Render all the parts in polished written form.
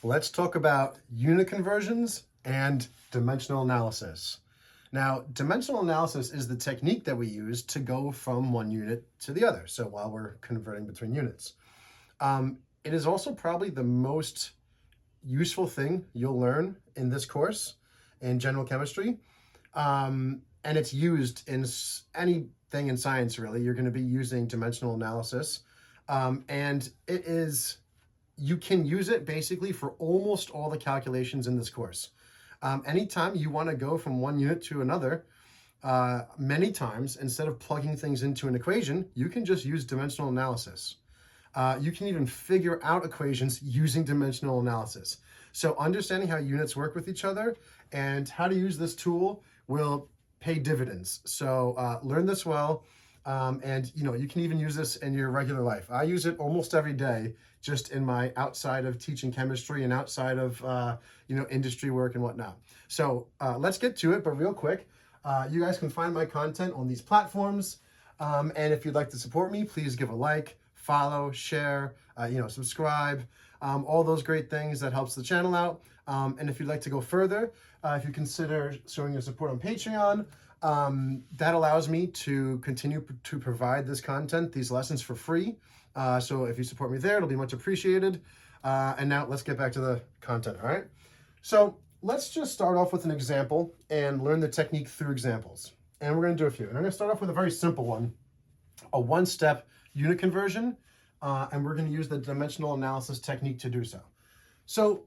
let's talk about unit conversions and dimensional analysis. Now, dimensional analysis is the technique that we use to go from one unit to the other. So while we're converting between units, it is also probably the most useful thing you'll learn in this course in general chemistry. And it's used in anything in science, really. You're going to be using dimensional analysis. And you can use it basically for almost all the calculations in this course. Anytime you want to go from one unit to another, many times, instead of plugging things into an equation, you can just use dimensional analysis. You can even figure out equations using dimensional analysis. So understanding how units work with each other and how to use this tool will pay dividends. So learn this well, and you can even use this in your regular life. I use it almost every day, just in my outside of teaching chemistry and outside of industry work and whatnot. So let's get to it, but real quick, you guys can find my content on these platforms, and if you'd like to support me, please give a like, follow, share, subscribe, all those great things that helps the channel out. And if you'd like to go further, if you consider showing your support on Patreon, that allows me to continue to provide this content, these lessons for free. So if you support me there, it'll be much appreciated. And now let's get back to the content, all right? So let's just start off with an example and learn the technique through examples. And we're gonna do a few. And I'm gonna start off with a very simple one, a one-step unit conversion, and we're gonna use the dimensional analysis technique to do so. So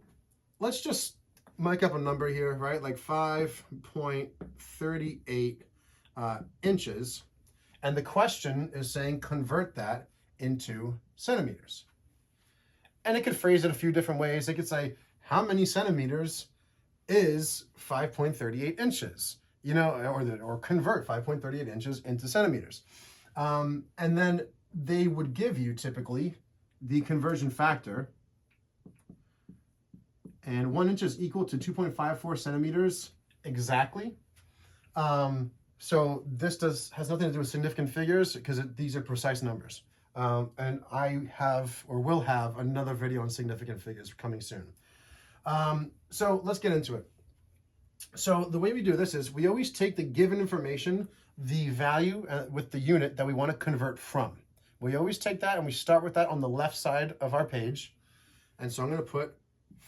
let's just mic up a number here, right? Like 5.38 inches. And the question is saying convert that into centimeters. And it could phrase it a few different ways. It could say, how many centimeters is 5.38 inches? Or convert 5.38 inches into centimeters. And then they would give you typically the conversion factor, and 1 inch is equal to 2.54 centimeters exactly. So this has nothing to do with significant figures because these are precise numbers. And I have or will have another video on significant figures coming soon. So let's get into it. So the way we do this is we always take the given information, the value with the unit that we want to convert from. We always take that and we start with that on the left side of our page. And so I'm going to put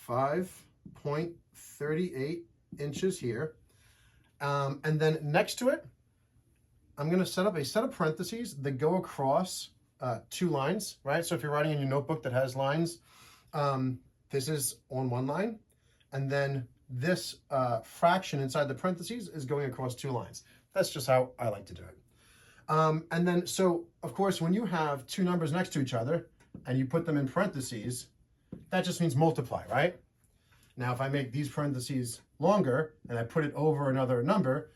5.38 inches here. And then next to it, I'm going to set up a set of parentheses that go across two lines, right? So if you're writing in your notebook that has lines, this is on one line. And then this fraction inside the parentheses is going across two lines. That's just how I like to do it. And then, so of course, when you have two numbers next to each other and you put them in parentheses, that just means multiply, right? Now, if I make these parentheses longer and I put it over another number,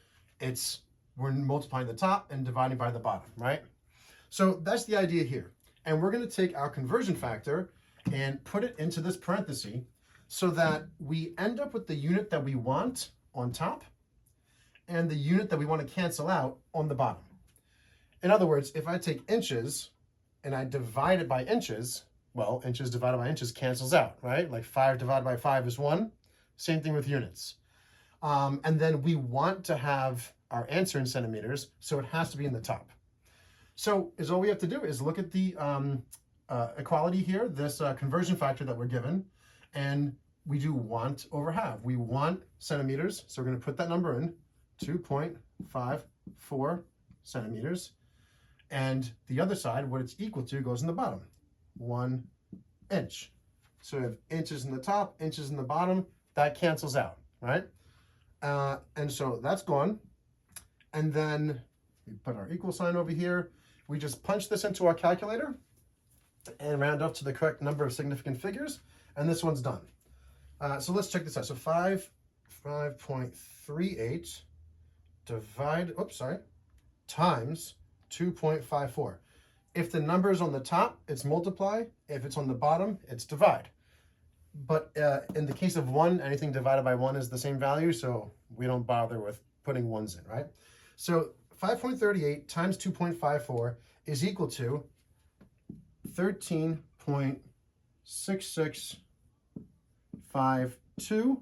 we're multiplying the top and dividing by the bottom, right? So that's the idea here. And we're going to take our conversion factor and put it into this parenthesis so that we end up with the unit that we want on top and the unit that we want to cancel out on the bottom. In other words, if I take inches and I divide it by inches, well, inches divided by inches cancels out, right? Like 5 divided by 5 is 1. Same thing with units. And then we want to have our answer in centimeters, so it has to be in the top. So all we have to do is look at the equality here, this conversion factor that we're given, and we do want over have. We want centimeters, so we're going to put that number in, 2.54 centimeters. And the other side, what it's equal to, goes in the bottom, 1 inch. So we have inches in the top, inches in the bottom. That cancels out, right? And so that's gone. And then we put our equal sign over here. We just punch this into our calculator and round up to the correct number of significant figures. And this one's done. So let's check this out. So 5.38 times 2.54. If the number is on the top, it's multiply. If it's on the bottom, it's divide. But in the case of 1, anything divided by 1 is the same value, so we don't bother with putting ones in, right? So 5.38 times 2.54 is equal to 13.66 0.52,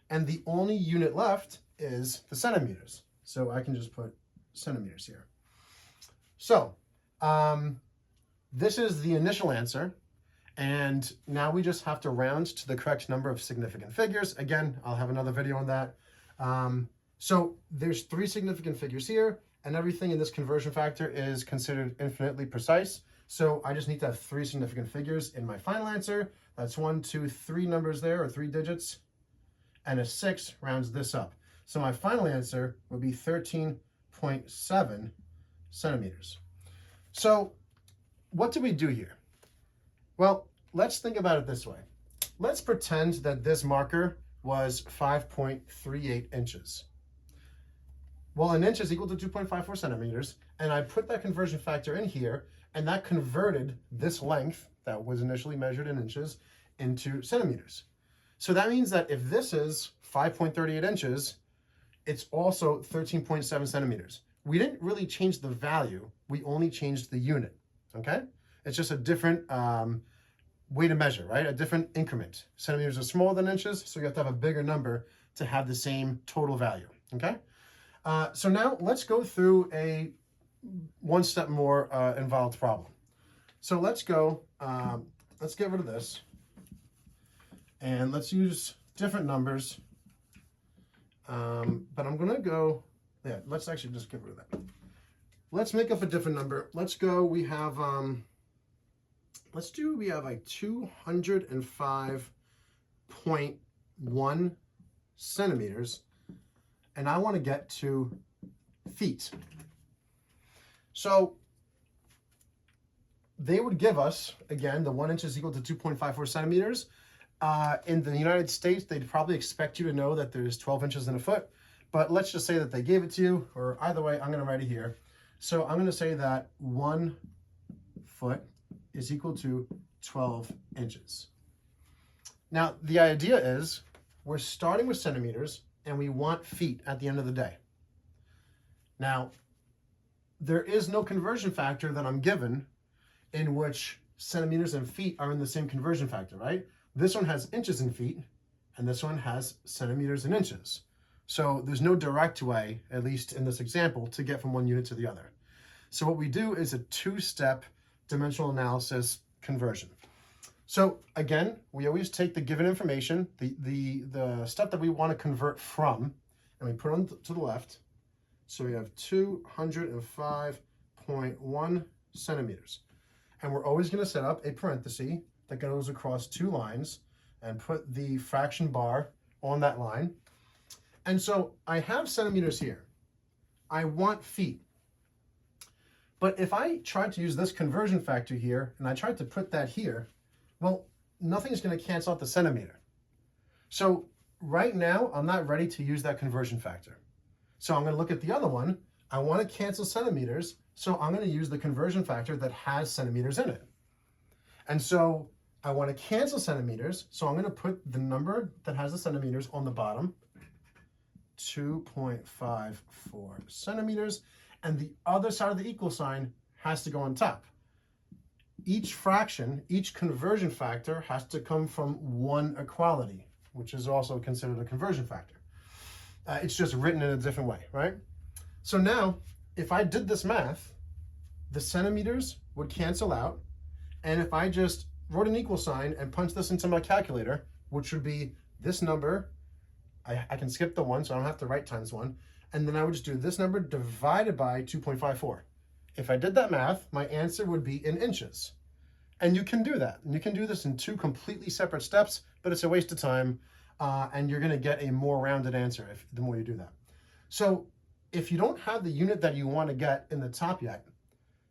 and the only unit left is the centimeters. So I can just put centimeters here. So this is the initial answer, and now we just have to round to the correct number of significant figures. Again, I'll have another video on that. So there's 3 significant figures here, and everything in this conversion factor is considered infinitely precise. So I just need to have 3 significant figures in my final answer. That's 1, 2, 3 numbers there, or 3 digits, and a 6 rounds this up. So my final answer would be 13.7 centimeters. So what do we do here? Well, let's think about it this way. Let's pretend that this marker was 5.38 inches. Well, an inch is equal to 2.54 centimeters, and I put that conversion factor in here, and that converted this length that was initially measured in inches into centimeters. So that means that if this is 5.38 inches, it's also 13.7 centimeters. We didn't really change the value, we only changed the unit, okay? It's just a different way to measure, right? A different increment. Centimeters are smaller than inches, so you have to have a bigger number to have the same total value, okay? So now let's go through a one step more involved problem. So let's go, let's get rid of this, and let's use different numbers. But I'm gonna go, yeah, let's actually just get rid of that. Let's make up a different number. Let's go, we have like 205.1 centimeters, and I want to get to feet. So they would give us, again, the 1 inch is equal to 2.54 centimeters. In the United States, they'd probably expect you to know that there's 12 inches in a foot, but let's just say that they gave it to you, or either way, I'm going to write it here. So I'm going to say that 1 foot is equal to 12 inches. Now, the idea is we're starting with centimeters, and we want feet at the end of the day. Now, there is no conversion factor that I'm given in which centimeters and feet are in the same conversion factor, right? This one has inches and feet, and this one has centimeters and inches. So there's no direct way, at least in this example, to get from one unit to the other. So what we do is a 2-step dimensional analysis conversion. So again, we always take the given information, the stuff that we want to convert from, and we put on to the left. So we have 205.1 centimeters. And we're always going to set up a parenthesis that goes across 2 lines and put the fraction bar on that line. And so I have centimeters here. I want feet. But if I tried to use this conversion factor here, and I tried to put that here, well, nothing's going to cancel out the centimeter. So right now, I'm not ready to use that conversion factor. So I'm going to look at the other one. I want to cancel centimeters, so I'm going to use the conversion factor that has centimeters in it. And so I want to cancel centimeters, so I'm going to put the number that has the centimeters on the bottom, 2.54 centimeters, and the other side of the equal sign has to go on top. Each fraction, each conversion factor has to come from one equality, which is also considered a conversion factor. It's just written in a different way, right? So now, if I did this math, the centimeters would cancel out, and if I just wrote an equal sign and punched this into my calculator, which would be this number, I can skip the 1, so I don't have to write times 1, and then I would just do this number divided by 2.54. If I did that math, my answer would be in inches. And you can do that. And you can do this in 2 completely separate steps, but it's a waste of time, and you're going to get a more rounded answer the more you do that. So if you don't have the unit that you want to get in the top yet,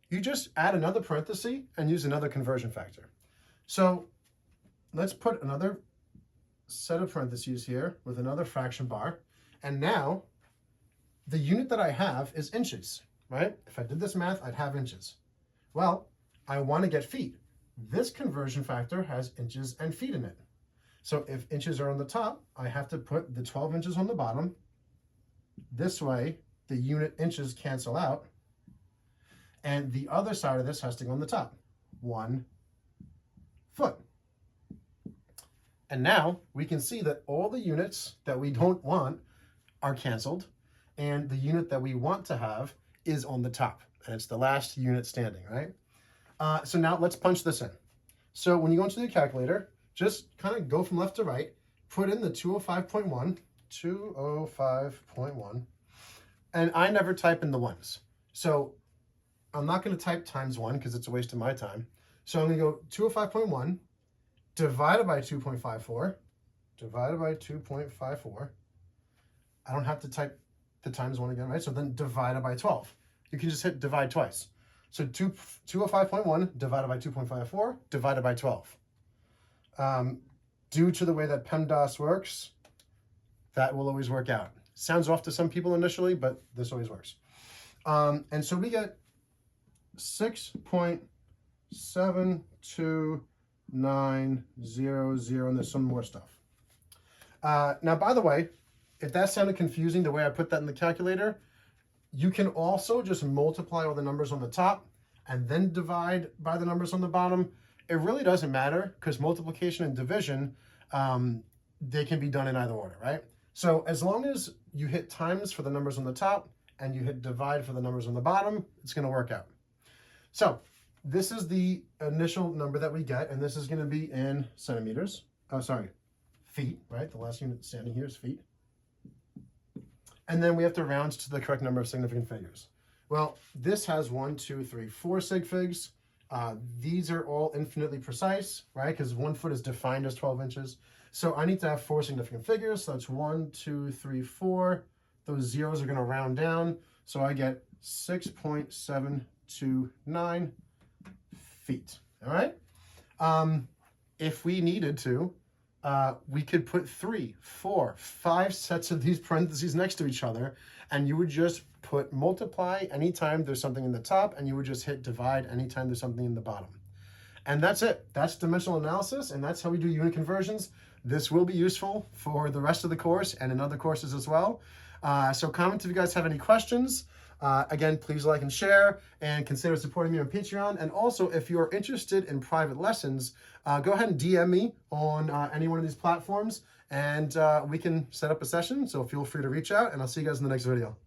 you just add another parenthesis and use another conversion factor. So let's put another set of parentheses here with another fraction bar. And now the unit that I have is inches, right? If I did this math, I'd have inches. Well, I want to get feet. This conversion factor has inches and feet in it. So if inches are on the top, I have to put the 12 inches on the bottom. This way, the unit inches cancel out. And the other side of this has to go on the top, 1 foot. And now we can see that all the units that we don't want are canceled, and the unit that we want to have is on the top, and it's the last unit standing, right? So now let's punch this in. So when you go into the calculator, just kind of go from left to right, put in the 205.1, 205.1, and I never type in the ones. So I'm not going to type times 1 because it's a waste of my time. So I'm going to go 205.1 divided by 2.54, divided by 2.54. I don't have to type the times 1 again, right? So then divided by 12. You can just hit divide twice. So 205.1 divided by 2.54 divided by 12. Due to the way that PEMDAS works, that will always work out. Sounds off to some people initially, but this always works. And so we get 6.72900, and there's some more stuff. Now, by the way, if that sounded confusing the way I put that in the calculator, you can also just multiply all the numbers on the top and then divide by the numbers on the bottom. It really doesn't matter because multiplication and division, they can be done in either order, right? So as long as you hit times for the numbers on the top and you hit divide for the numbers on the bottom, it's going to work out. So this is the initial number that we get, and this is going to be in centimeters. Oh, sorry, feet, right? The last unit standing here is feet. And then we have to round to the correct number of significant figures. Well, this has 1, 2, 3, 4 sig figs. These are all infinitely precise, right? Because 1 foot is defined as 12 inches. So I need to have 4 significant figures. So that's 1, 2, 3, 4. Those zeros are going to round down. So I get 6.729 feet. All right. If we needed to, we could put 3, 4, 5 sets of these parentheses next to each other, and you would just put multiply anytime there's something in the top, and you would just hit divide anytime there's something in the bottom. And that's it. That's dimensional analysis, and that's how we do unit conversions. This will be useful for the rest of the course and in other courses as well. So comment if you guys have any questions. Again, please like and share, and consider supporting me on Patreon. And also, if you're interested in private lessons, go ahead and DM me on any one of these platforms, and we can set up a session. So feel free to reach out, and I'll see you guys in the next video.